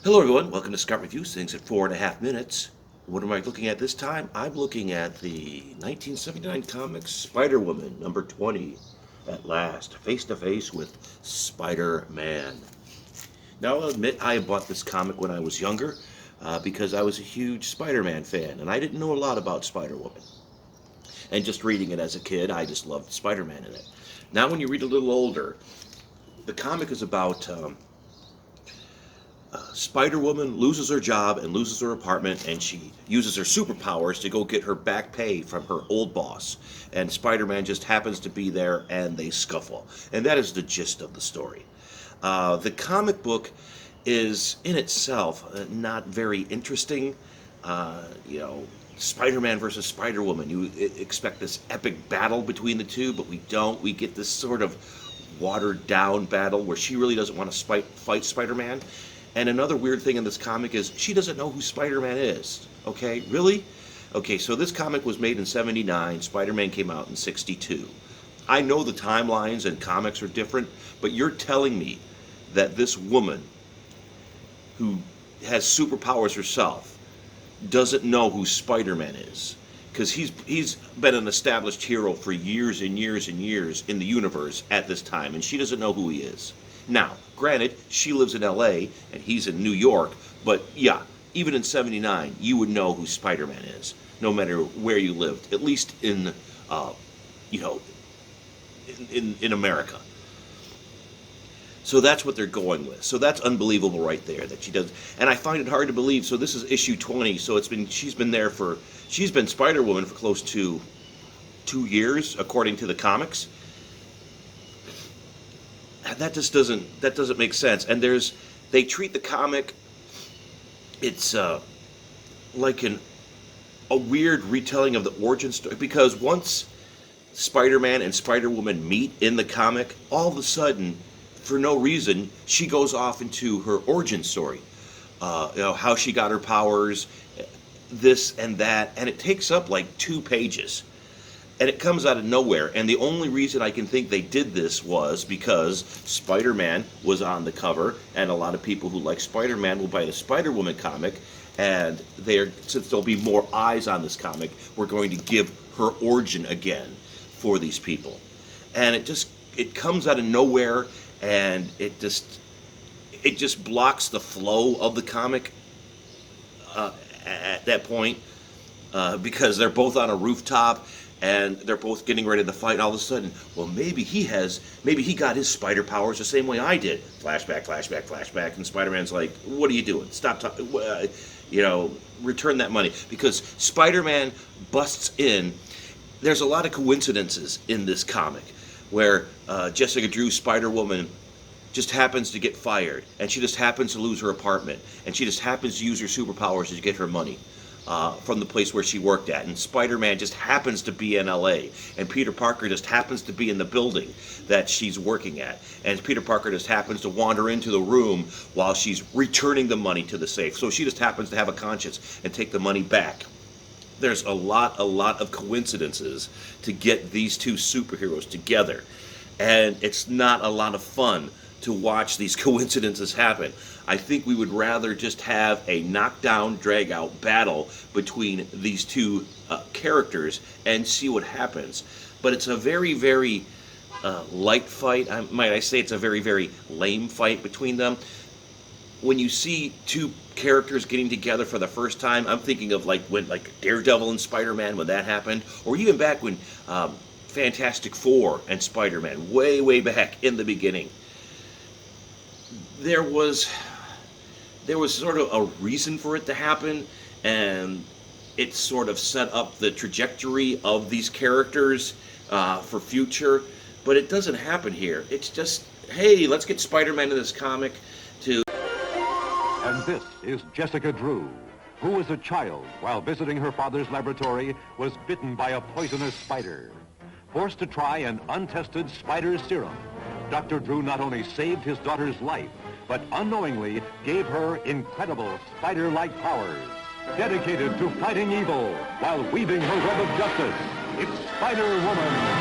Hello, everyone. Welcome to Scott Reviews, things at 4.5 minutes. What am I looking at this time? I'm looking at the 1979 comic Spider Woman, number 20. At last, face to face with Spider Man. Now, I'll admit I bought this comic when I was younger because I was a huge Spider Man fan, and I didn't know a lot about Spider Woman. And just reading it as a kid, I just loved Spider Man in it. Now, when you read a little older, the comic is about Spider Woman loses her job and loses her apartment, and she uses her superpowers to go get her back pay from her old boss. And Spider Man just happens to be there, and they scuffle. And that is the gist of the story. The comic book is, in itself, not very interesting. Spider Man versus Spider Woman. You expect this epic battle between the two, but we don't. We get this sort of watered down battle where she really doesn't want to fight Spider Man. And another weird thing in this comic is she doesn't know who Spider-Man is. Okay, really? Okay, so this comic was made in '79. Spider-Man came out in '62. I know the timelines and comics are different, but you're telling me that this woman who has superpowers herself doesn't know who Spider-Man is. Because he's been an established hero for years and years and years in the universe at this time, and she doesn't know who he is. Now, granted, she lives in LA and he's in New York, but yeah, even in '79, you would know who Spider-Man is, no matter where you lived, at least in, in America. So that's what they're going with. So that's unbelievable right there that she does. And I find it hard to believe. So this is issue 20. So she's been Spider-Woman for close to 2 years, according to the comics. That doesn't make sense. And they treat the comic, it's like a weird retelling of the origin story, because once Spider-Man and Spider-Woman meet in the comic, all of a sudden, for no reason, she goes off into her origin story. How she got her powers, this and that, and it takes up like 2 pages. And it comes out of nowhere. And the only reason I can think they did this was because Spider-Man was on the cover, and a lot of people who like Spider-Man will buy the Spider-Woman comic, and since there'll be more eyes on this comic, we're going to give her origin again for these people. And it comes out of nowhere, and it just blocks the flow of the comic at that point, because they're both on a rooftop and they're both getting ready to fight, and all of a sudden, well, maybe he got his spider powers the same way I did. Flashback, flashback, flashback, and Spider-Man's like, what are you doing? Stop talking, return that money. Because Spider-Man busts in. There's a lot of coincidences in this comic where Jessica Drew's Spider-Woman just happens to get fired, and she just happens to lose her apartment, and she just happens to use her superpowers to get her money from the place where she worked at. And Spider-Man just happens to be in LA, and Peter Parker just happens to be in the building that she's working at, and Peter Parker just happens to wander into the room while she's returning the money to the safe. So she just happens to have a conscience and take the money back. There's a lot of coincidences to get these two superheroes together, and it's not a lot of fun to watch these coincidences happen. I think we would rather just have a knockdown, drag-out battle between these two characters and see what happens. But it's a very, very light fight. Might I say it's a very, very lame fight between them. When you see two characters getting together for the first time, I'm thinking of like Daredevil and Spider-Man, when that happened, or even back when Fantastic Four and Spider-Man, way, way back in the beginning. There was sort of a reason for it to happen, and it sort of set up the trajectory of these characters for future, but it doesn't happen here. It's just, hey, let's get Spider-Man in this comic to... And this is Jessica Drew, who as a child, while visiting her father's laboratory, was bitten by a poisonous spider. Forced to try an untested spider serum, Dr. Drew not only saved his daughter's life, but unknowingly gave her incredible spider-like powers. Dedicated to fighting evil while weaving her web of justice, it's Spider-Woman.